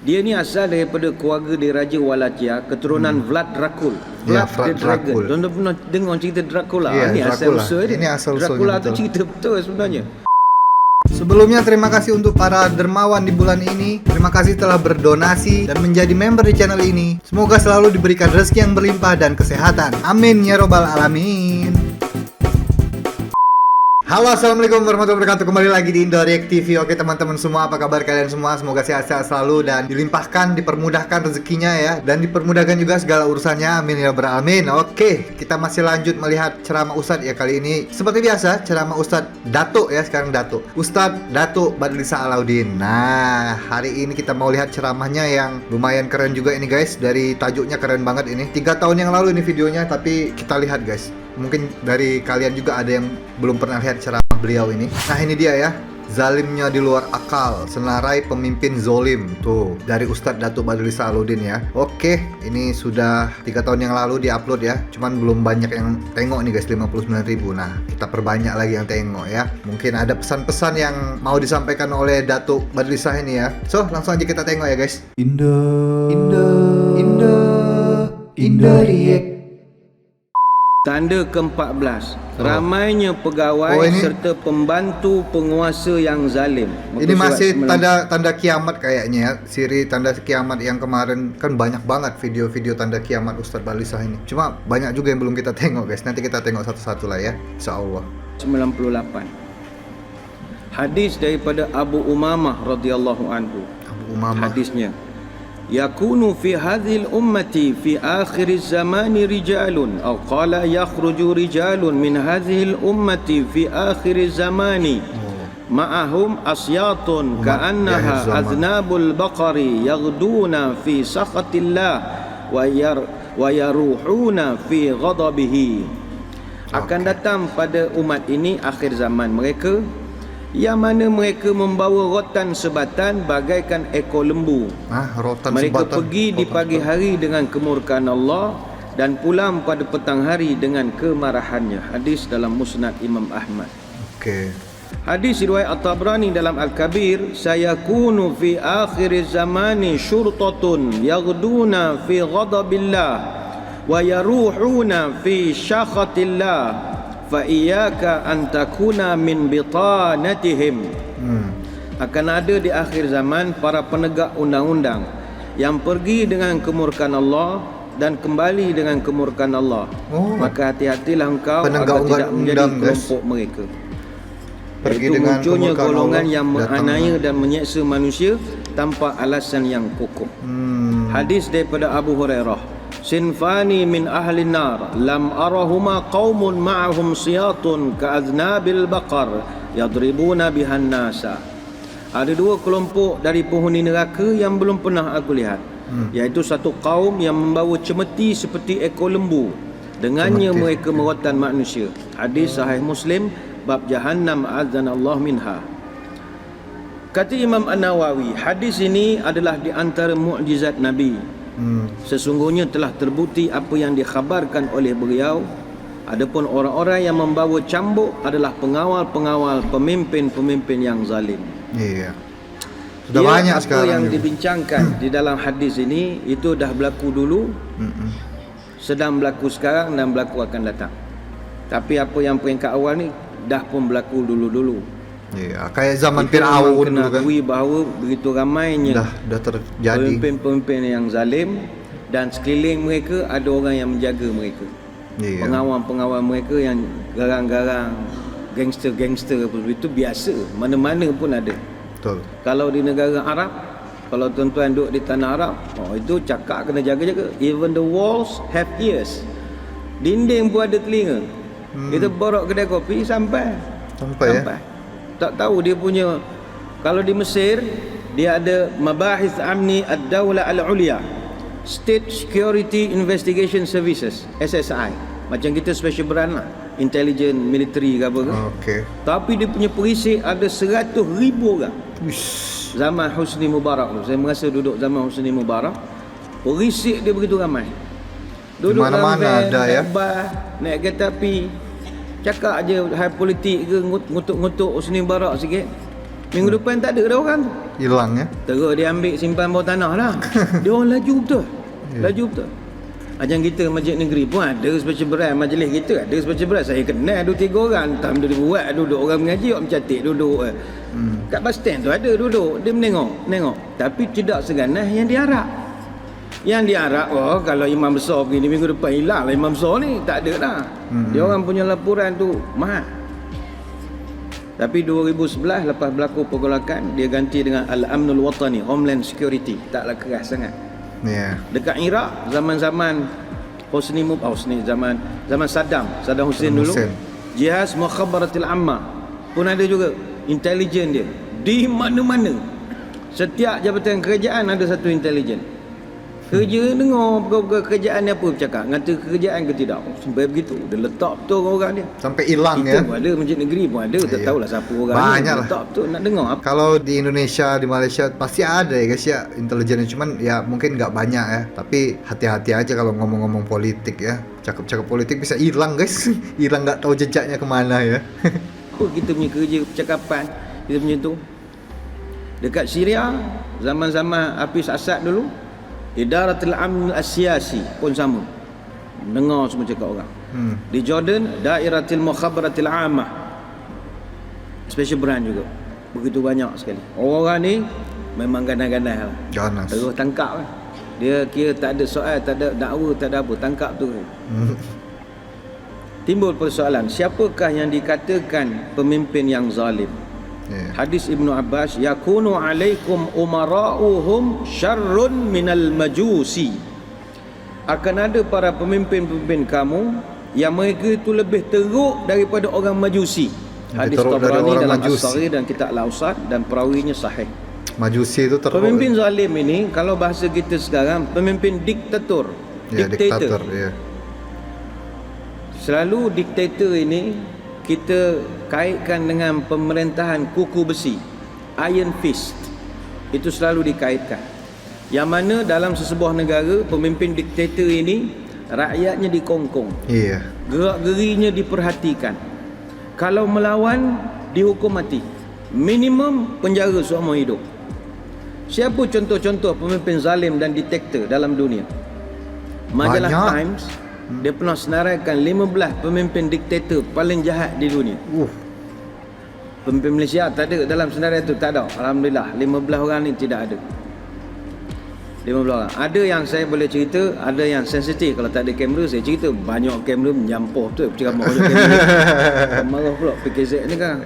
Dia ni asal daripada keluarga Diraja Wallachia, keturunan Vlad Dracul. Ya, Vlad the Dragon. Dracul. Tuan-tuan pernah dengar cerita Dracula? Ya, Ini asal Dracula. usul dia. Ini asal usulnya, Dracula tu betul. cerita betul sebenarnya. Sebelumnya terima kasih untuk para dermawan di bulan ini. Terima kasih telah berdonasi dan menjadi member di channel ini. Semoga selalu diberikan rezeki yang berlimpah dan kesehatan. Amin ya robbal alamin. Halo, assalamualaikum warahmatullahi wabarakatuh. Kembali lagi di Indo React TV. Oke teman-teman semua, apa kabar kalian semua? Semoga sehat-sehat selalu dan dilimpahkan, dipermudahkan rezekinya ya, dan dipermudahkan juga segala urusannya. Amin ya rabbal alamin. Oke, kita masih lanjut melihat ceramah Ustadz ya kali ini. Seperti biasa, ceramah Ustadz Datuk ya, sekarang Datuk. Ustadz Datuk Badrulisa Alauddin. Nah, hari ini kita mau lihat ceramahnya yang lumayan keren juga ini guys. Dari tajuknya keren banget ini. 3 tahun yang lalu ini videonya, tapi kita lihat guys. Mungkin dari kalian juga ada yang belum pernah lihat ceramah beliau ini. Nah ini dia ya, zalimnya di luar akal, senarai pemimpin zolim. Tuh, dari Ustadz Datuk Badrulisa Alauddin ya. Oke, ini sudah 3 tahun yang lalu diupload ya. Cuman belum banyak yang tengok nih guys, 59.000. Nah, kita perbanyak lagi yang tengok ya. Mungkin ada pesan-pesan yang mau disampaikan oleh Datuk Badrulisa ini ya. So, langsung aja kita tengok ya guys. Indo React. Tanda ke-14, ramainya pegawai ini serta pembantu penguasa yang zalim. Muka ini surat masih 19. tanda kiamat kayaknya ya. Siri tanda kiamat yang kemarin kan banyak banget video-video tanda kiamat Ustadz Badrulisa ini. Cuma banyak juga yang belum kita tengok guys. Nanti kita tengok satu-satu lah ya, insyaallah. 98. Hadis daripada Abu Umamah radhiyallahu anhu. Abu Umamah. Hadisnya, yakunu fi hadhil ummati fi akhir zaman rijalun aw qala yakhruju rijalun min hadhil ummati fi akhir zamani ma'ahum asyatun ka'annaha aznabul baqari yaghduna fi sakhatillah wa yaruhuna fi ghadabihi. Akan datang pada umat ini akhir zaman mereka yang mana mereka membawa rotan sebatan bagaikan ekor lembu. Rotan mereka sebatan. pergi di pagi hari dengan kemurkaan Allah dan pulang pada petang hari dengan kemarahannya. Hadis dalam Musnad Imam Ahmad. Oke. Hadis riwayat At-Tabrani dalam Al-Kabir, sayakunu fi akhir zamani syurtatun yaghduna fi ghadabillah wa yaruhuna fi syakhatillah fa iyyaka an takuna min bitanatihim. Akan ada di akhir zaman para penegak undang-undang yang pergi dengan kemurkaan Allah dan kembali dengan kemurkaan Allah. Maka hati-hatilah engkau agar tidak menjadi kelompok mereka. Pergi Itu dengan munculnya kemurkaan golongan Allah, yang menganiaya dan menyeksa manusia tanpa alasan yang kokoh. Hadis daripada Abu Hurairah, sinfani min ahli nar lam arahuma qaumun ma'ahum siyatun ka'aznabil baqar yadribuna bihan nasa. Ada 2 kelompok dari penghuni neraka yang belum pernah aku lihat, iaitu satu kaum yang membawa cemeti seperti ekor lembu, dengannya mereka merotan manusia. Hadis sahih Muslim bab jahannam a'adzanallahu minha. Kata Imam An-Nawawi, hadis ini adalah di antara mukjizat Nabi. Sesungguhnya telah terbukti apa yang dikhabarkan oleh beliau. Adapun orang-orang yang membawa cambuk adalah pengawal-pengawal pemimpin-pemimpin yang zalim. Iya. Sudah banyak sekarang yang juga dibincangkan di dalam hadis ini itu dah berlaku dulu, sedang berlaku sekarang dan berlaku akan datang. Tapi apa yang peringkat awal ni dah pun berlaku dulu-dulu. Iya, kayak zaman Kita memang Firaun kena dulu kan. akui bahawa begitu ramainya Dah terjadi. pemimpin-pemimpin yang zalim dan sekeliling mereka ada orang yang menjaga mereka. Iya. Pengawal-pengawal mereka yang garang-garang, gangster-gangster apa itu biasa, mana-mana pun ada. Betul. Kalau di negara Arab, kalau tuan-tuan duduk di tanah Arab, itu cakap kena jaga-jaga. Even the walls have ears. Dinding pun ada telinga. Kita borok kedai kopi sampai. Ya. Tak tahu dia punya. Kalau di Mesir, dia ada Mabahith Amni Ad-Dawla Al-Ulia, State Security Investigation Services, SSI. Macam kita special branch lah, intelligent, military ke apa ke. Okey. Tapi dia punya perisik ada 100,000 orang. Uish. Zaman Husni Mubarak tu, saya merasa duduk zaman Husni Mubarak, perisik dia begitu ramai. Duduk dalam mana-mana van, ada ya. naik bas, naik kereta api, cakap je hal politik ke, ngutuk-ngutuk Husni Mubarak sikit. Minggu depan tak ada dah orang tu. Hilang ya. Terus dia ambil simpan bawah tanah lah. Dia orang laju betul. Laju betul. Macam kita masjid negeri pun ada special branch, majlis kita ada special branch. Saya kenal 2-3 orang, tam dia buat duduk orang mengaji, orang mencatik duduk. Kat bus stand tu ada duduk, dia menengok. Tapi tidak seganas yang diharap. Yang diharap, kalau imam besar begini minggu depan hilang lah imam besar ni, tak ada dah. Dia orang punya laporan tu mahal. Tapi 2011 lepas berlaku pergolakan, dia ganti dengan Al-Amnul Watani, Homeland Security. Taklah keras sangat. Dekat Iraq zaman-zaman zaman Saddam Hussein dulu, jihaz mukhabaratil amma pun ada juga, intelijen dia di mana-mana. Setiap jabatan kerajaan ada satu intelijen. Kerja dengar kerajaan dia apa bercakap, ngata kerajaan ke tidak. Sampai begitu dia letak betul orang dia. Sampai hilang kita ya. pun ada, masjid negeri pun ada, tak tahulah siapa orang banyak ni. lah. Letak betul nak dengar apa. Kalau di Indonesia, di Malaysia pasti ada ya guys ya intelijen, cuman ya mungkin nggak banyak ya. Tapi hati-hati aja kalau ngomong-ngomong politik ya. Cakap-cakap politik bisa hilang guys. Hilang nggak tahu jejaknya kemana ya. Apa kita punya kerja percakapan kita punya tu. Dekat Syria zaman-zaman Hafiz Asad dulu, Idaratul Amn Al-Siyasi pun sama. Dengar semua cakap orang. Di Jordan, Dairatul Mukhabaratil Ammah, special branch juga. Begitu banyak sekali. Orang ni memang ganas-ganas lah. Ganas. Terus tangkap lah. Dia kira tak ada soal, tak ada dakwa, tak ada apa. Tangkap tu. Timbul persoalan, siapakah yang dikatakan pemimpin yang zalim? Hadis Ibnu Abbas, yakunu alaikum umara'uhum syarrun minal majusi. Akan ada para pemimpin-pemimpin kamu yang mereka itu lebih teruk daripada orang Majusi. Hadis Tabrani dalam As-Saghir dan Kitab Al-Awsat, dan perawinya sahih. Majusi itu teruk. Pemimpin zalim ini, kalau bahasa kita sekarang, pemimpin diktator. Diktator ya. Selalu diktator ini kita kaitkan dengan pemerintahan kuku besi, iron fist. Itu selalu dikaitkan. Yang mana dalam sesebuah negara, pemimpin diktator ini rakyatnya dikongkong. Gerak-gerinya diperhatikan. Kalau melawan dihukum mati. Minimum penjara seumur hidup. Siapa contoh-contoh pemimpin zalim dan diktator dalam dunia? Majalah Times dia pernah senaraikan 15 pemimpin diktator paling jahat di dunia. Pemimpin Malaysia tak ada dalam senaraian itu, tak ada. Alhamdulillah 15 orang ni tidak ada. 15 orang. Ada yang saya boleh cerita, ada yang sensitif. Kalau tak ada kamera saya cerita. Banyak kamera menyampuh tu, ceramah banyak kamera. Marah pula PKZ ni kan.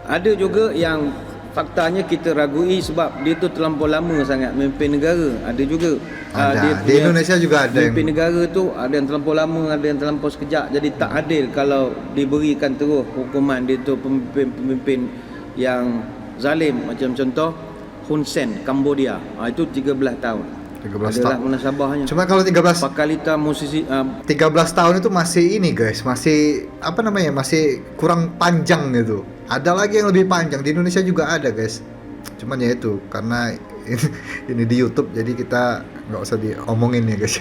Ada juga yang faktanya kita ragui sebab dia tu terlampau lama sangat memimpin negara. Ada juga. Dia di Indonesia juga ada memimpin negara tu, ada yang terlampau lama, ada yang terlampau sekejap. Jadi tak adil kalau diberikan terus hukuman dia tu pemimpin yang zalim. Macam contoh Hun Sen, Cambodia. Itu 13 tahun. 13 tahun munasabahnya. Cuma kalau 13 Pakalita musisi 13 tahun itu masih ini guys, masih apa namanya? Masih kurang panjang gitu. Ada lagi yang lebih panjang, di Indonesia juga ada guys. Cuman ya itu karena ini di YouTube jadi kita nggak usah diomongin ya guys.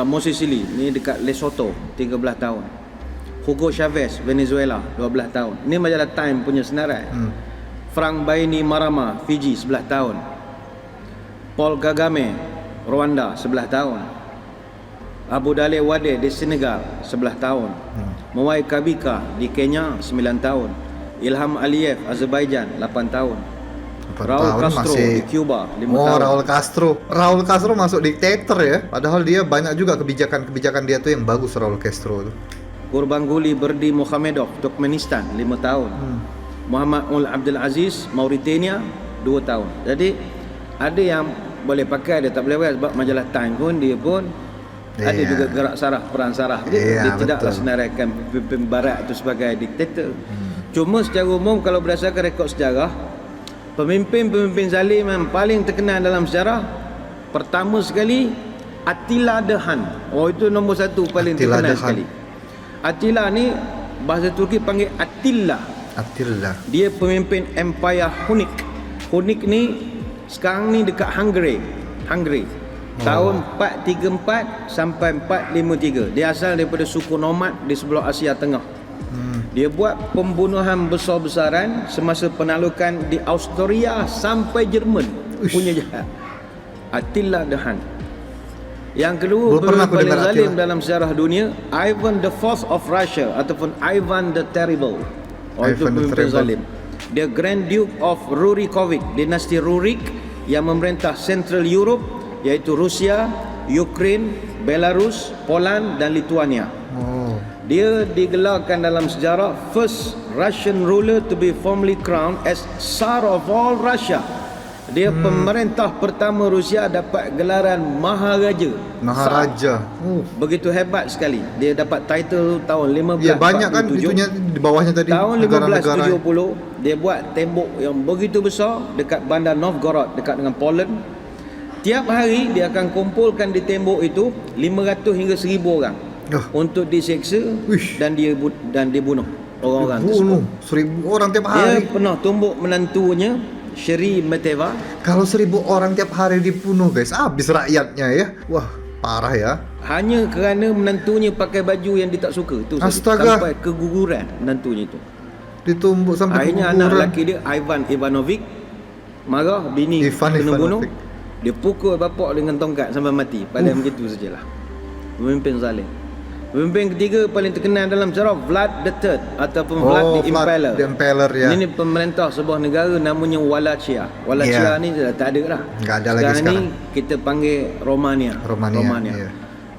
Moses Sili ni dekat Lesotho 13 tahun. Hugo Chavez Venezuela 12 tahun. Ni majalah Time punya senarai. Frank Bainimarama Fiji 11 tahun. Paul Kagame Rwanda 11 tahun. Abu Daleh Wade di Senegal 11 tahun. Mwai Kabika di Kenya 9 tahun. Ilham Aliyev Azerbaijan 8 tahun. Raul Castro di Cuba 5 tahun. Raul Castro masuk diktator ya. Padahal dia banyak juga kebijakan dia tuh yang bagus. Raul Castro tuh. Gurbanguly Berdi Mohamedov Turkmenistan 5 tahun. Muhammad Ul Abdul Aziz Mauritania 2 tahun. Jadi ada yang boleh pakai, ada tak boleh pakai sebab majalah Time pun dia pun ada juga gerak saraf, peran saraf dia. Dia tidaklah senaraikan pemimpin barat itu sebagai diktator. Cuma secara umum kalau berdasarkan rekod sejarah, pemimpin-pemimpin zalim yang paling terkenal dalam sejarah, pertama sekali Attila the Hun. Itu nombor satu paling terkenal sekali. Attila ni bahasa Turki panggil Attila. Dia pemimpin Empire Hunik. Hunik ni sekarang ni dekat Hungary. Tahun 434 sampai 453. Dia asal daripada suku nomad di sebelah Asia Tengah. Dia buat pembunuhan besar-besaran semasa penaklukan di Austria sampai Jerman. Punya jahat. Attila the Hun. Yang kedua, Belum pernah aku paling dengar zalim Attila. dalam sejarah dunia, Ivan the Fourth of Russia ataupun Ivan the Terrible. Itu Ivan the pemimpin Terrible. zalim. Dia Grand Duke of Rurikovic, dinasti Rurik yang memerintah Central Europe, iaitu Rusia, Ukraine, Belarus, Poland dan Lithuania. Oh. Dia digelarkan dalam sejarah first Russian ruler to be formally crowned as Tsar of all Russia. Dia pemerintah pertama Rusia dapat gelaran Maharaja. Maharaja. Begitu hebat sekali. Dia dapat title tahun 1547. Ya banyak kan itunya di bawahnya tadi. Tahun negara-negara. 1570 dia buat tembok yang begitu besar dekat bandar Novgorod dekat dengan Poland. Tiap hari dia akan kumpulkan di tembok itu 500 hingga 1000 orang untuk diseksa Uish. dan dibunuh orang-orang Bunuh tersebut. 1000 orang tiap Dia hari. pernah tumbuk menantunya Sheremeteva. Kalau 1000 orang tiap hari dibunuh guys, habis rakyatnya ya. Wah, parah ya. Hanya kerana menantunya pakai baju yang dia tak suka tu saja. Astaga. Sampai keguguran menantunya itu. Ditumbuk sampai Akhirnya keguguran. anak lelaki dia Ivan Ivanovic marah, bini Ivan kena bunuh. Ivanovic. Dia pukul bapak dengan tongkat sampai mati. Paling begitu sajalah. Pemimpin zalim. Pemimpin ketiga paling terkenal dalam sejarah, Vlad III ataupun Vlad the Impaler. The Impaler ya. Ini pemerintah sebuah negara namanya Wallachia. Wallachia ni dah tak ada dah. Nggak ada lagi sekarang. Ni kita panggil Romania. Romania, ya.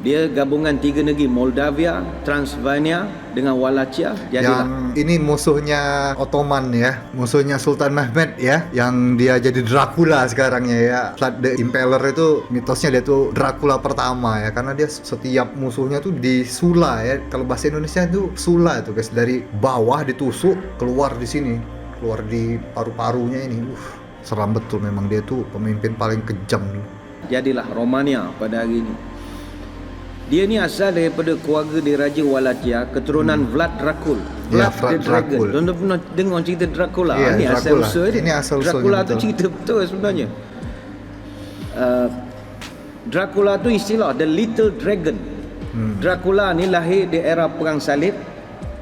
Dia gabungan 3 negeri, Moldavia, Transylvania dengan Wallachia. Jadilah. Yang ini musuhnya Ottoman ya, musuhnya Sultan Mehmed ya, yang dia jadi Dracula sekarangnya ya. Vlad the Impaler itu mitosnya dia tuh Dracula pertama ya, karena dia setiap musuhnya tuh disula ya. Kalau bahasa Indonesia itu sula itu guys, dari bawah ditusuk keluar di sini, keluar di paru-parunya ini. Seram betul memang, dia tuh pemimpin paling kejam. Jadilah Romania pada hari ini. Dia ni asal daripada keluarga di Raja Wallachia, keturunan Vlad Dracul. Ya, Vlad Vlad the Dragon. Dracul. Tuan-tuan pernah dengar cerita Dracula? Ya, Ini asal Dracula. usul dia. Ini asal usulnya, Dracula tu betul. cerita betul sebenarnya. Dracula tu istilah The Little Dragon. Dracula ni lahir di era Perang Salib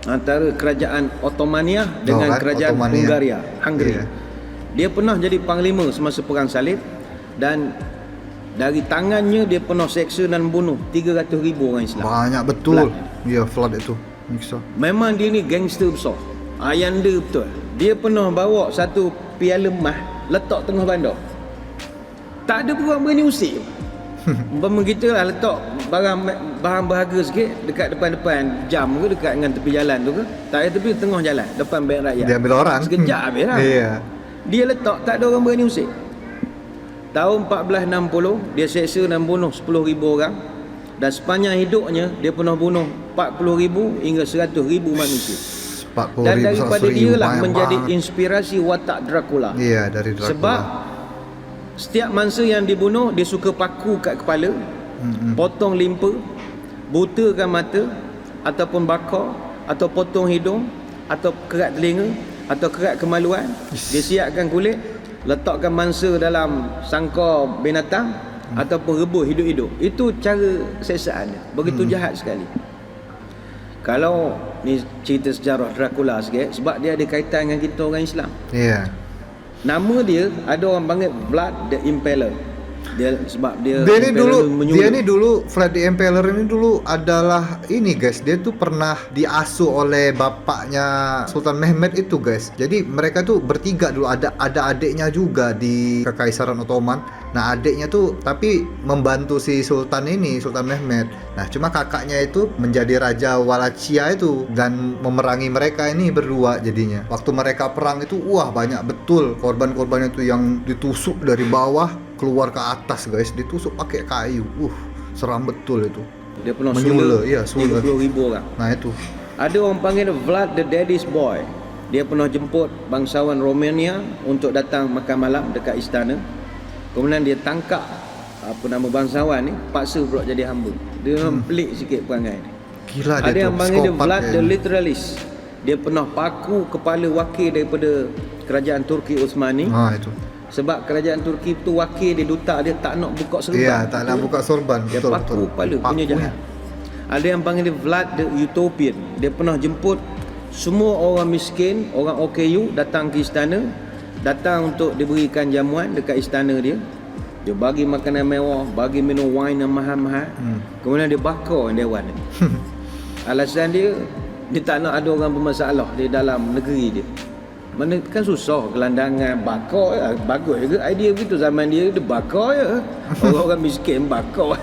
antara kerajaan Ottomania dengan kerajaan Ottomania. Hungaria, Hungary. Ya. Dia pernah jadi panglima semasa Perang Salib dan dari tangannya dia pernah seksa dan bunuh 300,000 orang Islam. Banyak betul. Ya, Vlad itu. Miksa. Memang dia ni gangster besar. Ayanda betul. Dia pernah bawa satu piala emas letak tengah bandar. Tak ada orang berani usik. Umpama kita lah letak barang berharga sikit dekat depan-depan jam ke dekat dengan tepi jalan tu ke. Tak ada tepi tengah jalan depan bank rakyat. Dia ambil orang. Sekejap habis lah. Iya. Dia letak tak ada orang berani usik. Tahun 1460 dia seksa dan bunuh 10,000 orang dan sepanjang hidupnya dia pernah bunuh 40,000 hingga 100,000 manusia. 40,000 Dan daripada dia lah banyak menjadi banget. inspirasi watak Dracula. Iya, dari Dracula. Sebab setiap mangsa yang dibunuh dia suka paku kat kepala, potong limpa, butakan mata ataupun bakar atau potong hidung atau kerat telinga atau kerat kemaluan. Dia siapkan kulit, letakkan mangsa dalam sangkar binatang ataupun rebus hidup-hidup. Itu cara seksaan dia. Begitu jahat sekali. Kalau ni cerita sejarah Dracula sikit, sebab dia ada kaitan dengan kita orang Islam. Iya. Nama dia ada orang panggil Vlad the Impaler. Dia sebab dia Dia Impaler ni dulu Vlad the Impaler ini dulu adalah ini guys, dia tuh pernah diasuh oleh bapaknya Sultan Mehmed itu guys. Jadi mereka tuh bertiga dulu, ada adiknya juga di Kekaisaran Ottoman. Nah adiknya tuh tapi membantu si Sultan ini, Sultan Mehmed. Nah cuma kakaknya itu menjadi Raja Wallachia itu dan memerangi mereka ini berdua jadinya. Waktu mereka perang itu wah banyak betul korban-korbannya itu yang ditusuk dari bawah keluar ke atas guys, ditusuk pakai kayu. Seram betul itu. Dia pernah Menyula, iya, sula. 30,000 orang. Nah itu. Ada orang panggil Vlad the Daddy's Boy. Dia pernah jemput bangsawan Romania untuk datang makan malam dekat istana. Kemudian dia tangkap apa nama bangsawan ni, paksa pula jadi hamba. Dia memang pelik sikit perangai ni. Gila dia Ada tuh. yang panggil dia psikopat Vlad the kayaknya. Literalist. Dia pernah paku kepala wakil daripada kerajaan Turki Utsmani. Nah itu. Sebab kerajaan Turki tu wakil dia, duta dia tak nak buka serban. Iya, tak nak buka sorban. Dia Betul, paku betul. kepala, punya Pakunya. jahat. Ada yang panggil dia Vlad the Utopian. Dia pernah jemput Semua orang miskin, orang OKU datang ke istana, datang untuk diberikan jamuan dekat istana dia. Dia bagi makanan mewah, bagi minum wine yang mahal-mahal. Kemudian dia bakar dewan dia. Alasan dia tak nak ada orang bermasalah di dalam negeri dia. Mana kan susah gelandangan bakar ya. Bagus juga idea begitu. Zaman dia bakar ya. Orang-orang miskin bakar.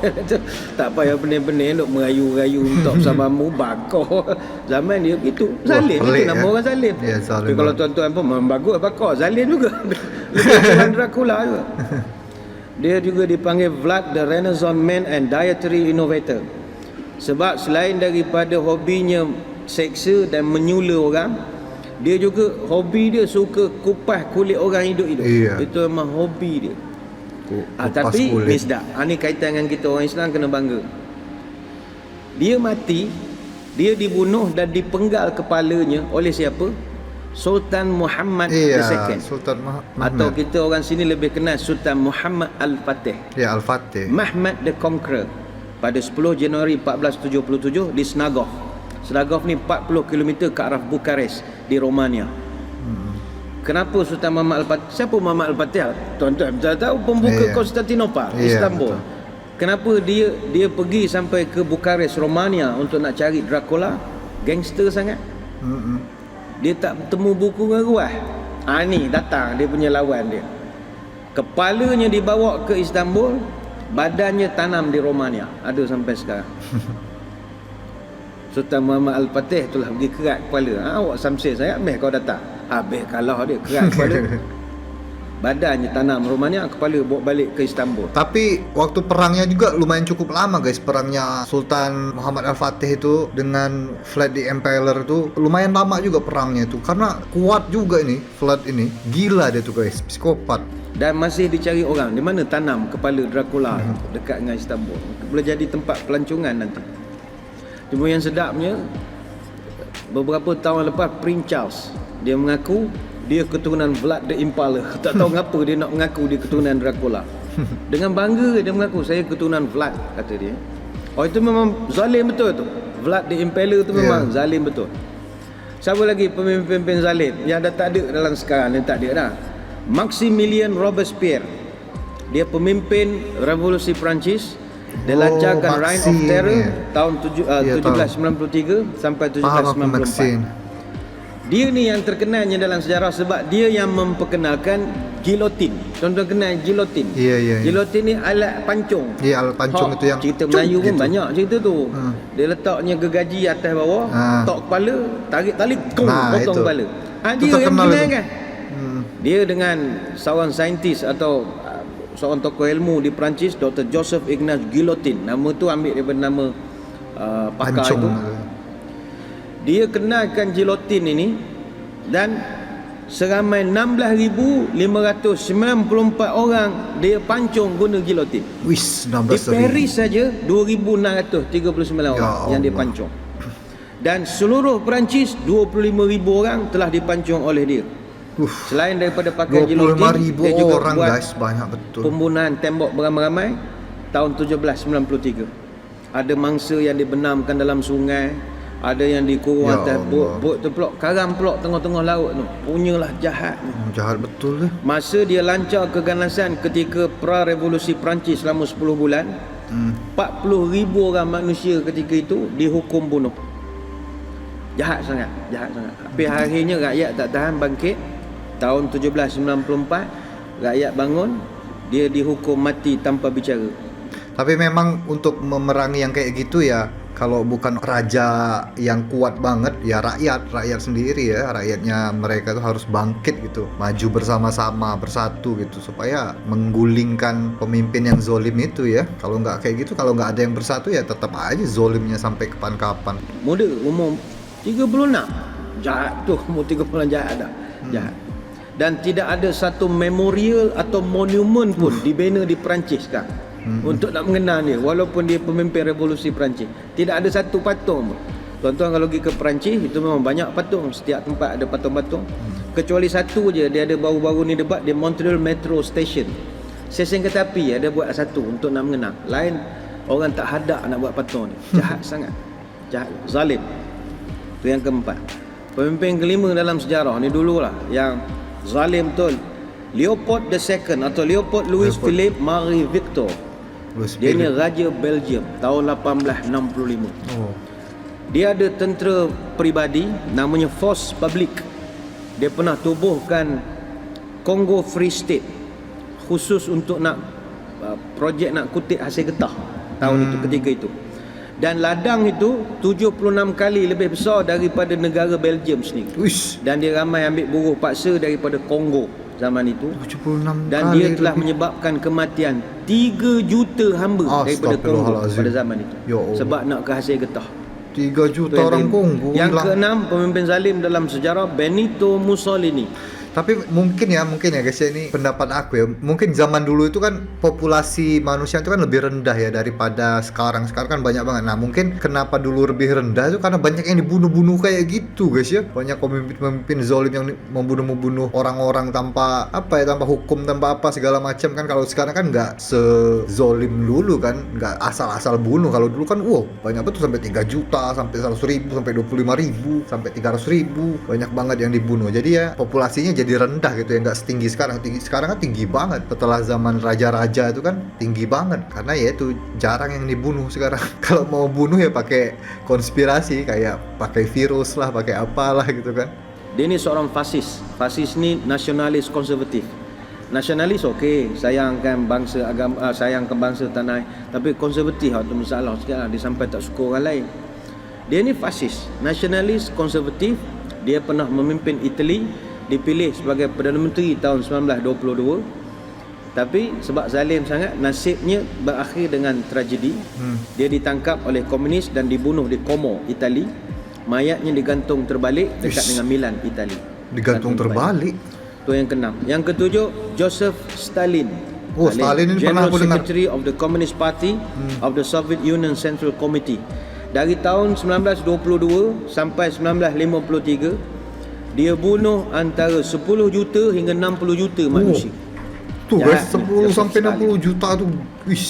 Tak payah benih-benih nak merayu-rayu untuk bersamamu bakar. Zaman dia begitu. Zalim itu nama orang zalim. Ya, zalim. Tapi kalau tuan-tuan pun memang bagus bakar, zalim juga. Lebih Dracula juga. Dia juga dipanggil Vlad the Renaissance Man and Dietary Innovator. Sebab selain daripada hobinya seksa dan menyula orang, dia juga hobi dia suka kupas kulit orang hidup-hidup. Iya. Itu memang hobi dia. Tapi kulit. ni sedap. Ni kaitan dengan kita orang Islam kena bangga. Dia mati, dia dibunuh dan dipenggal kepalanya oleh siapa? Sultan Muhammad II. Sultan Muhammad. Atau kita orang sini lebih kenal Sultan Muhammad Al-Fatih. Ya, Al-Fatih. Mehmed the Conqueror pada 10 Januari 1477 di Snagov. Snagov ni 40 km ke arah Bukares di Romania. Kenapa Sultan Muhammad Al-Fatih? Siapa Muhammad Al-Fatih? Tuan-tuan tahu pembuka Konstantinopel, Istanbul. Kenapa dia pergi sampai ke Bukares, Romania untuk nak cari Dracula? Gangster sangat. Dia tak bertemu buku dengan ruah. Ni datang dia punya lawan dia. Kepalanya dibawa ke Istanbul, badannya tanam di Romania. Ada sampai sekarang. Sultan Muhammad Al-Fatih itulah pergi kerat kepala. Awak samsir saya, habis kau datang. Habis kalah dia, kerat kepala. Badannya tanam Romania, kepala bawa balik ke Istanbul. Tapi waktu perangnya juga lumayan cukup lama guys. Perangnya Sultan Muhammad Al-Fatih itu dengan Vlad the Impaler itu lumayan lama juga perangnya itu. Karena kuat juga ini Vlad ini. Gila dia tuh guys, psikopat. Dan masih dicari orang. Di mana tanam kepala Dracula dekat dengan Istanbul. Boleh jadi tempat pelancongan nanti. Cuma yang sedapnya, beberapa tahun lepas Prince Charles dia mengaku dia keturunan Vlad the Impaler. Tak tahu ngapa dia nak mengaku dia keturunan Dracula. Dengan bangga dia mengaku saya keturunan Vlad, kata dia. Oh, itu memang zalim betul tu. Vlad the Impaler tu memang zalim betul. Siapa lagi pemimpin-pemimpin zalim yang dah tak ada dalam sekarang, dia tak ada dah. Maximilien Robespierre. Dia pemimpin revolusi Perancis. Dia lancarkan Reign of Terror tahun 1793 sampai 1794. Dia ni yang terkenalnya dalam sejarah sebab dia yang memperkenalkan gilotin. Tuan-tuan kenal gilotin? Ya. Gilotin ni alat pancung. Ya, alat pancung itu yang cerita Melayu pun gitu. banyak cerita tu. Dia letaknya gergaji atas bawah, tok kepala, tarik tali, potong itu. kepala. Dia yang kenal kan? Dia dengan seorang saintis atau seorang tokoh ilmu di Perancis, Dr. Joseph Ignace Guillotin. Nama tu ambil daripada nama pakar pancung itu. Dia kenalkan gilotin ini dan seramai 16,594 orang dia pancung guna gilotin. Wis, Di Paris saja 2,639 orang yang dia pancung. Dan seluruh Perancis 25,000 orang telah dipancung oleh dia. Selain daripada pakai gilotin, 25,000 dia juga orang buat guys, banyak betul. pembunuhan tembok beramai-ramai tahun 1793. Ada mangsa yang dibenamkan dalam sungai, ada yang dikurung atas bot tu pulak, karam pulak tengah-tengah laut tu. Punyalah jahat. Jahat betul. Masa dia lancar keganasan ketika pra-revolusi Perancis selama 10 bulan, 40,000 orang manusia ketika itu dihukum bunuh. Jahat sangat. Tapi akhirnya rakyat tak tahan bangkit. Tahun 1794 rakyat bangun, dia dihukum mati tanpa bicara. Tapi memang untuk memerangi yang kayak gitu ya, kalau bukan raja yang kuat banget ya rakyat sendiri ya, rakyatnya mereka tuh harus bangkit gitu, maju bersama-sama, bersatu gitu supaya menggulingkan pemimpin yang zolim itu ya. Kalau nggak kayak gitu, kalau nggak ada yang bersatu ya tetap aja zolimnya sampai kapan-kapan. Muda umur 36 jahat tu, umur 36 jahat dah. Jahat. Dan tidak ada satu memorial atau monumen pun dibina di Perancis sekarang untuk nak mengenal dia, walaupun dia pemimpin revolusi Perancis. Tidak ada satu patung pun. Tuan-tuan kalau pergi ke Perancis, itu memang banyak patung, setiap tempat ada patung-patung. Kecuali satu je, dia ada baru-baru ni debat di Montreal Metro Station, stesen kereta api, ada buat satu untuk nak mengenal. Lain orang tak hadap nak buat patung ni. Jahat sangat, jahat, zalim. Itu yang keempat. Pemimpin kelima dalam sejarah ni dululah yang zalim betul. Leopold II atau Leopold Louis Philippe Marie Victor. Dia ni Raja Belgium tahun 1865. Dia ada tentera peribadi namanya Force Publique. Dia pernah tubuhkan Congo Free State khusus untuk nak projek nak kutip hasil getah tahun itu, ketika itu. Dan ladang itu 76 kali lebih besar daripada negara Belgium sendiri. Uish. Dan dia ramai ambil buruh paksa daripada Kongo zaman itu. 76 dan kali dia telah lebih. menyebabkan kematian 3 juta hamba daripada Kongo pada zaman itu. Ya Allah. Sebab nak ke hasil getah. 3 juta orang Kongo. Yang hilang. keenam, pemimpin zalim dalam sejarah, Benito Mussolini. Tapi mungkin ya guys ya, ini pendapat aku ya. Mungkin zaman dulu itu kan populasi manusia itu kan lebih rendah ya daripada sekarang. Sekarang kan banyak banget. Nah, mungkin kenapa dulu lebih rendah itu karena banyak yang dibunuh-bunuh kayak gitu guys ya. Banyak pemimpin zalim yang membunuh orang-orang tanpa tanpa hukum, tanpa apa segala macam kan. Kalau sekarang kan nggak sezolim dulu kan, nggak asal-asal bunuh. Kalau dulu kan banyak betul, sampai 3 juta, sampai 100.000, sampai 25.000, sampai 300.000. Banyak banget yang dibunuh. Jadi ya populasinya jadi rendah gitu ya, nggak setinggi sekarang. Sekarang kan tinggi banget. Setelah zaman raja-raja itu kan tinggi banget karena ya itu jarang yang dibunuh sekarang. Kalau mau bunuh ya pakai konspirasi, kayak pakai virus lah, pakai apalah gitu kan. Dia ni seorang fasis. Fasis ni nasionalis konservatif. Nasionalis okey, sayangkan bangsa agama, sayangkan bangsa tanah, tapi konservatif ada masalah sekarang, dia sampai tak suka orang lain. Dia ni fasis, nasionalis konservatif. Dia pernah memimpin Itali, dipilih sebagai Perdana Menteri tahun 1922. Tapi sebab zalim sangat, nasibnya berakhir dengan tragedi. Dia ditangkap oleh komunis dan dibunuh di Como, Itali. Mayatnya digantung terbalik dekat dengan Milan, Itali. Digantung terbalik. Itu yang keenam. Yang ketujuh, Joseph Stalin. Stalin ini pernah General aku dengar. Secretary of the Communist Party of the Soviet Union Central Committee. Dari tahun 1922 sampai 1953, dia bunuh antara 10 juta hingga 60 juta manusia. Tuh guys, Jahatnya 10 Joseph sampai Stalin. 60 juta tuh.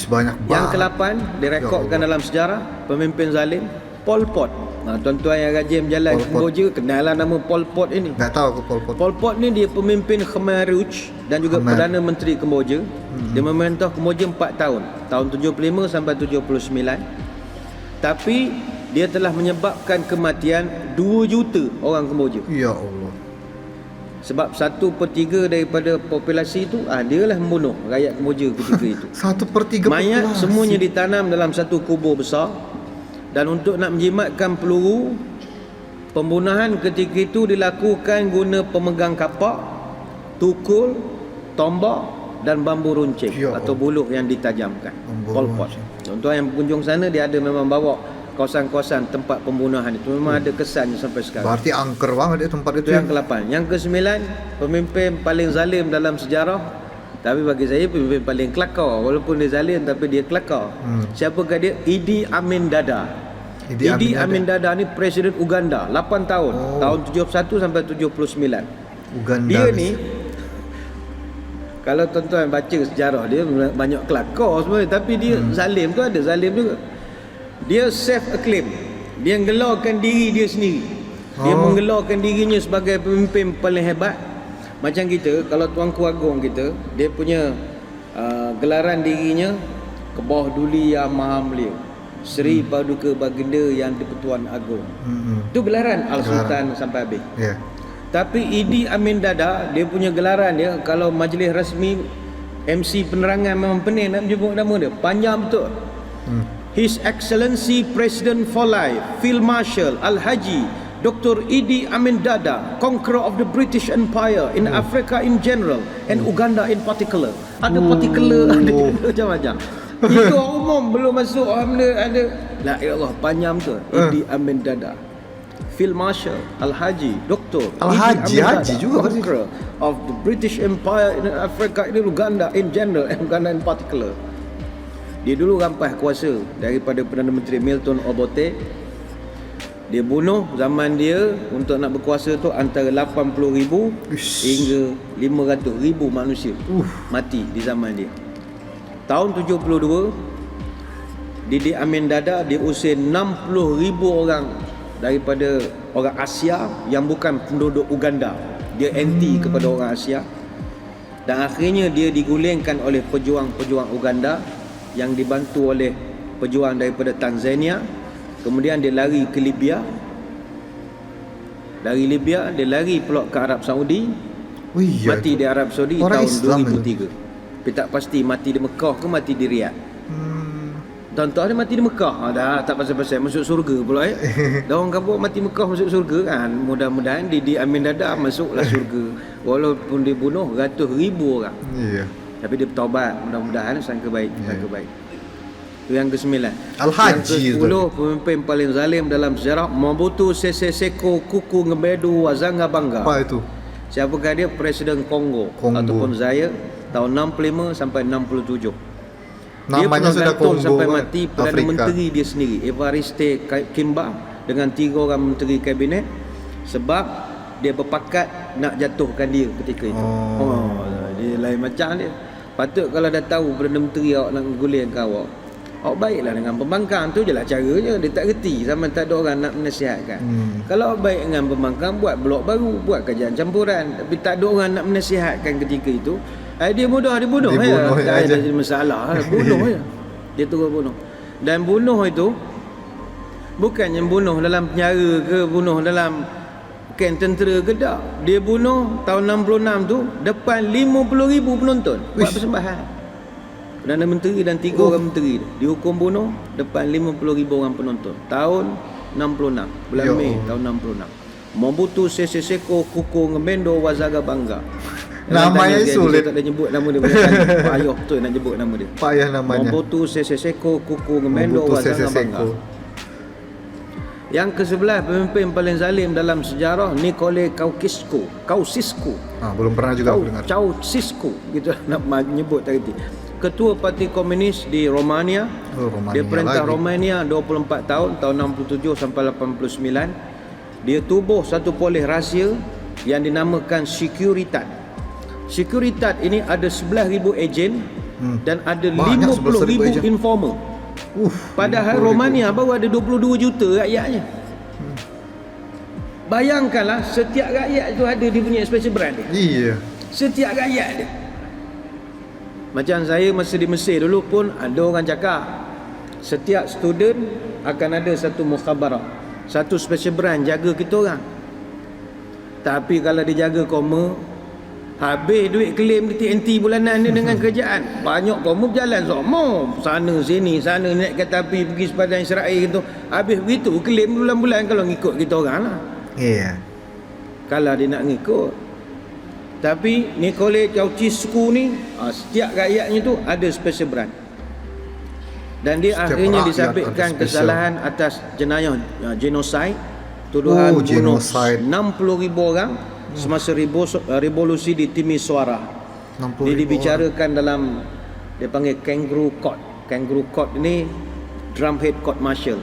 Banyak banget. Yang ke-8 direkodkan dalam sejarah, pemimpin zalim, Pol Pot. Tuan-tuan yang rajin berjalan ke Kamboja, kenal nama Pol Pot ini. Nggak tahu aku Pol Pot. Pol Pot ni dia pemimpin Khmer Rouge dan juga Perdana Menteri Kemboja. Dia memerintah Kemboja 4 tahun, tahun 75 sampai 79. Tapi dia telah menyebabkan kematian 2 juta orang Kemboja. Ya Allah. Sebab 1/3 daripada populasi itu dia lah membunuh rakyat Kemboja ketika itu. 1/3 Mayat populasi. semuanya ditanam dalam satu kubur besar. Dan untuk nak menjimatkan peluru, pembunuhan ketika itu dilakukan guna pemegang kapak, tukul, tombak dan bambu runcing atau buluh yang ditajamkan. Pol Pot. Tuan-tuan yang berkunjung sana, dia ada memang bawa kawasan-kawasan tempat pembunuhan itu. Memang ada kesannya sampai sekarang. Berarti angker banget tempat itu. Itu yang ke-8. Yang ke-9, pemimpin paling zalim dalam sejarah. Tapi bagi saya pemimpin paling kelakar. Walaupun dia zalim tapi dia kelakar. Siapakah dia? Idi Amin Dada. Idi Amin Dada ni Presiden Uganda 8 tahun. Tahun 71 sampai 79. Uganda. Dia ni, kalau tuan-tuan baca sejarah dia, banyak kelakar sebenarnya. Tapi dia zalim tu ada zalim juga. Dia self-acclaim. Dia menggelarkan diri dia sendiri. Dia menggelarkan dirinya sebagai pemimpin paling hebat. Macam kita, kalau Tuanku Agong kita, dia punya gelaran dirinya Kebawah Duli Yang Maha Mulia, Seri Paduka Baginda Yang di-Pertuan Agong. Itu gelaran Al-Sultan sampai habis. Tapi Idi Amin Dada, dia punya gelaran dia, kalau majlis rasmi MC penerangan memang pening nak menyebut nama dia, panjang betul. His Excellency President for Life Field Marshal Al-Haji Dr. Idi Amin Dada, conqueror of the British Empire in Africa in general and Uganda in particular. Ada particular, ada macam-macam. Itu umum, belum masuk ada. La ilallah, panjang tu. Idi Amin Dada, Field Marshal Al-Haji Dr. Al-Haji, Haji juga conqueror of the British Empire in Africa in Uganda in general and Uganda in particular. Dia dulu rampas kuasa daripada Perdana Menteri Milton Obote. Dia bunuh zaman dia untuk nak berkuasa tu antara 80,000 hingga 500,000 manusia mati di zaman dia. Tahun 72, Idi Amin Dada dia usir 60,000 orang daripada orang Asia yang bukan penduduk Uganda. Dia anti kepada orang Asia. Dan akhirnya dia digulingkan oleh pejuang-pejuang Uganda yang dibantu oleh pejuang daripada Tanzania. Kemudian dia lari ke Libya. Dari Libya dia lari pula ke Arab Saudi. Mati di Arab Saudi orang tahun Islam 2003. Tapi tak pasti mati di Mekah ke mati di Riyadh. Tuan-tuan dia mati di Mekah. Dah tak pasal-pasal masuk surga pula Dah orang kampung mati Mekah masuk surga kan. Mudah-mudahan Didi Amin Dada masuklah surga. Walaupun dia bunuh ratus ribu orang. Tapi dia bertaubat. Mudah-mudahan sangka baik. Sangka baik. Itu yang ke-9. Al-Haji. Yang ke-10 pemimpin paling zalim dalam sejarah, Mobutu Sese Seko Kuku Ngebedu Wazanga Bangga. Apa itu? Siapakah dia? Presiden Kongo. Ataupun Zaire tahun 65 sampai 67. Namanya sudah Kongo sampai mati Perdana Afrika. Menteri dia sendiri, Evariste Kimba, dengan 3 orang menteri kabinet, sebab dia berpakat nak jatuhkan dia ketika itu. Dia lain macam dia. Patut kalau dah tahu Perdana Menteri awak nak gulingkan awak baiklah dengan pembangkang. Tu je lah caranya. Dia tak reti sama tak ada orang nak menasihatkan. Kalau awak baik dengan pembangkang, buat blok baru, buat kajian campuran. Tapi tak ada orang nak menasihatkan ketika itu. Dia mudah dibunuh ya. Tak ada jadi masalah. Bunuh ya. Dia terus bunuh. Dan bunuh itu bukannya bunuh dalam penjara ke, bunuh dalam ken tentera ke tak. Dia bunuh tahun 66 tu depan 50,000 penonton. Buat persembahan. Perdana Menteri dan 3 orang menteri dihukum bunuh depan 50,000 orang penonton. Tahun 66, bulan Mei tahun 66. Mobutu Sese Seko Kuku Ngemendo Wazaga Bangga. Namanya sulit. Tak ada nyebut nama dia banyak kali. Payah betul nak nyebut nama dia. Payah namanya. Mobutu Sese Seko Kuku Ngemendo Wazaga Bangga. Yang ke-11 pemimpin paling zalim dalam sejarah, Nicole Ceausescu. Belum pernah juga aku dengar. Ceausescu gitu nak menyebut tadi. Ketua Parti Komunis di Romania. Dia perintah lagi. Romania 24 tahun 67 sampai 89. Dia tubuh satu polis rahsia yang dinamakan Securitat. Securitat ini ada 11,000 ejen dan ada 50,000 informer. Padahal Romania baru ada 22 juta rakyatnya. Bayangkanlah setiap rakyat itu ada dia punya special brand dia. Iya. Setiap rakyat dia. Macam saya masa di Mesir dulu pun ada orang cakap setiap student akan ada satu mukhabarah, satu special brand jaga kita orang. Tapi kalau dia jaga koma, habis duit klaim di TNT bulanan dia dengan kerjaan. Banyak koma berjalan semua sana sini, sana naik kereta api pergi sepadan Israel gitu. Habis begitu klaim bulan-bulan kalau ngikut kita orang lah. Iya. Kalau dia nak ngikut. Tapi Nicole Ceausescu ni setiap rakyatnya tu ada special brand. Dan dia setiap akhirnya disabitkan kesalahan atas jenayah genocide, tuduhan bunuh 60,000 orang semasa revolusi di Timisoara. Dia dibicarakan dalam dia panggil kangaroo court. Kangaroo court ni drumhead court martial.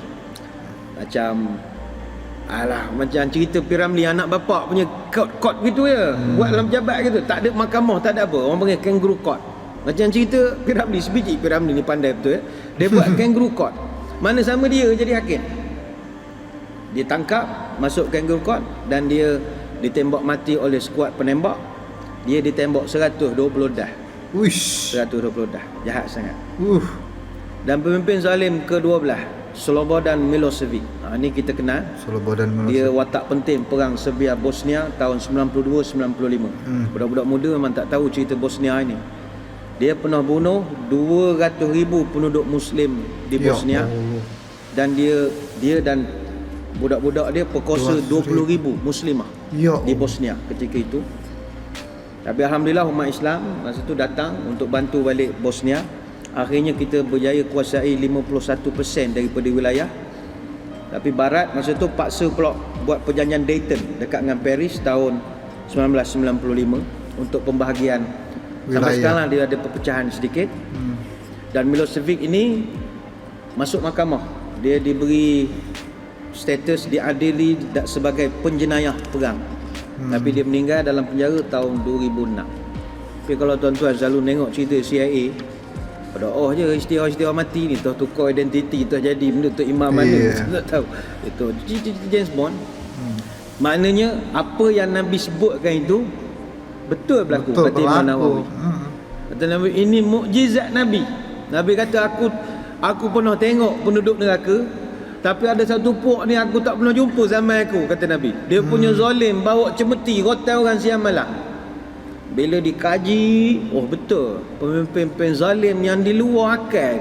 Macam cerita Piramli anak bapak punya court gitu ya. Buat dalam pejabat gitu. Tak ada mahkamah, tak ada apa. Orang panggil kangaroo court. Macam cerita Piramli, sebiji Piramli ni pandai betul ya. Dia buat kangaroo court. Mana sama dia jadi hakim. Dia tangkap, masuk kangaroo court dan dia ditembak mati oleh skuad penembak. Dia ditembak 120 dah. 120 dah. Jahat sangat. Dan pemimpin zalim ke-12, Slobodan Milosevic. Ini kita kenal. Slobodan Milosevic. Dia watak penting perang Serbia Bosnia tahun 92-95. Budak-budak muda memang tak tahu cerita Bosnia ini. Dia pernah bunuh 200,000 penduduk Muslim di Bosnia. Dan dia dan budak-budak dia perkosa 20,000 Muslimah di Bosnia ketika itu. Tapi alhamdulillah umat Islam masa itu datang untuk bantu balik Bosnia. Akhirnya kita berjaya kuasai 51% daripada wilayah. Tapi Barat masa tu paksa pula buat perjanjian Dayton dekat dengan Paris tahun 1995 untuk pembahagian wilayah. Sampai sekarang dia ada perpecahan sedikit. Dan Milosevic ini masuk mahkamah. Dia diberi status diadili sebagai penjenayah perang. Tapi dia meninggal dalam penjara tahun 2006. Tapi kalau tuan-tuan selalu tengok cerita CIA, berdoa je istighfar mati ni, toh tukar identiti, toh jadi benda tu imam mana, tak tahu. Itu ciri-ciri James Bond. Maknanya apa yang Nabi sebutkan itu betul berlaku. Kata Imam Nawawi. Kata Nabi, ini mukjizat Nabi. Nabi kata aku pernah tengok penduduk neraka, tapi ada satu puak ni aku tak pernah jumpa zaman aku, kata Nabi. Dia punya zalim, bawa cemeti, rotai orang siang malam. Bila dikaji, oh betul, pemimpin-pemimpin zalim yang di luar akal.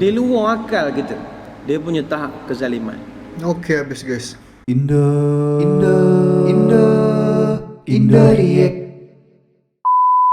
Di luar akal kita. Dia punya tahap kezaliman. Okey, habis guys. React.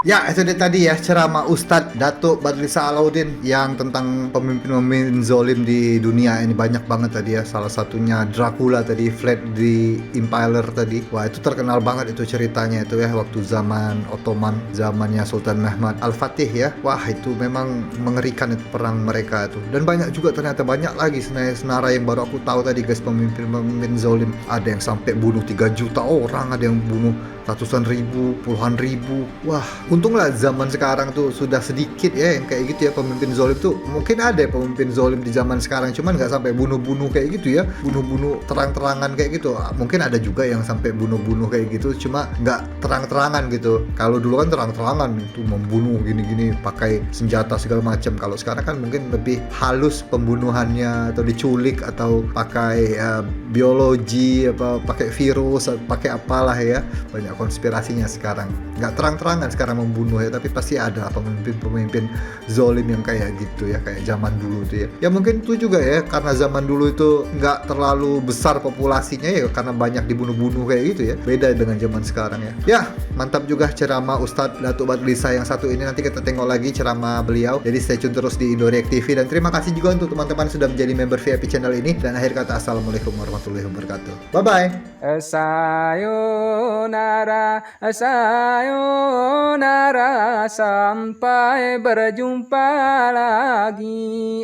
Ya, itu dia tadi ya ceramah Ustadz Datuk Badrisa Alauddin yang tentang pemimpin-pemimpin zolim di dunia ini, banyak banget tadi ya. Salah satunya Dracula tadi, Vlad the Impaler tadi. Wah, itu terkenal banget itu ceritanya itu ya, waktu zaman Ottoman, zamannya Sultan Mehmed Al-Fatih ya. Wah, itu memang mengerikan itu perang mereka itu. Dan banyak juga ternyata, banyak lagi senara yang baru aku tahu tadi guys, pemimpin-pemimpin zolim. Ada yang sampai bunuh 3 juta orang, ada yang bunuh ratusan ribu, puluhan ribu. Wah, untunglah zaman sekarang tuh sudah sedikit ya yang kayak gitu ya, pemimpin zolim tuh. Mungkin ada pemimpin zolim di zaman sekarang, cuman nggak sampai bunuh-bunuh kayak gitu ya, bunuh-bunuh terang-terangan kayak gitu. Mungkin ada juga yang sampai bunuh-bunuh kayak gitu, cuma nggak terang-terangan gitu. Kalau dulu kan terang-terangan itu membunuh gini-gini pakai senjata segala macam. Kalau sekarang kan mungkin lebih halus pembunuhannya, atau diculik, atau pakai biologi, apa pakai virus, pakai apalah ya. Banyak konspirasinya sekarang. Nggak terang-terangan sekarang membunuh ya, tapi pasti ada pemimpin-pemimpin zolim yang kayak gitu ya, kayak zaman dulu tuh ya. Ya mungkin itu juga ya, karena zaman dulu itu nggak terlalu besar populasinya ya, karena banyak dibunuh-bunuh kayak gitu ya. Beda dengan zaman sekarang ya. Ya, mantap juga ceramah Ustadz Datuk Badrisa yang satu ini. Nanti kita tengok lagi ceramah beliau. Jadi stay tune terus di Indo React TV. Dan terima kasih juga untuk teman-teman sudah menjadi member VIP channel ini. Dan akhir kata, assalamualaikum warahmatullahi wabarakatuh. Bye-bye. Sayonara, sampai berjumpa lagi.